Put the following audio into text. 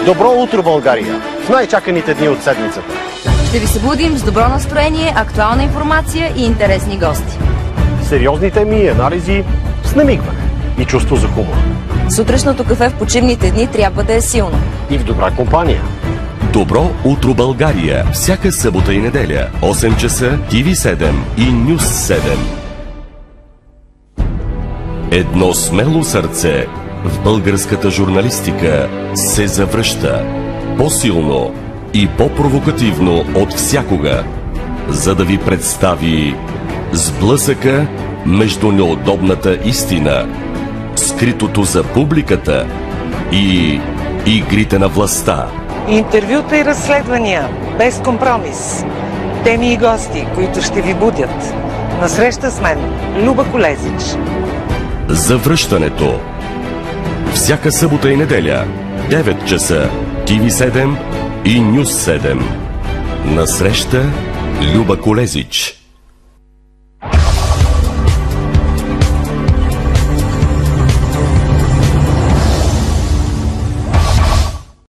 Добро утро, България! В най-чаканите дни от седмицата. Ще ви събудим с добро настроение, актуална информация и интересни гости. Сериозни теми и анализи с намигване и чувство за хумор. Сутрешното кафе в почивните дни трябва да е силно. И в добра компания. Добро утро, България! Всяка събота и неделя, 8 часа, TV7 и News 7. Едно смело сърце в българската журналистика се завръща по-силно и по-провокативно от всякога, за да ви представи сблъсъка между неудобната истина, скритото за публиката и игрите на властта. Интервюта и разследвания без компромис. Теми и гости, които ще ви будят. Насреща с мен Люба Колезич. Завръщането. Всяка събота и неделя, 9 часа, TV7 и News 7. Насреща Люба Колезич.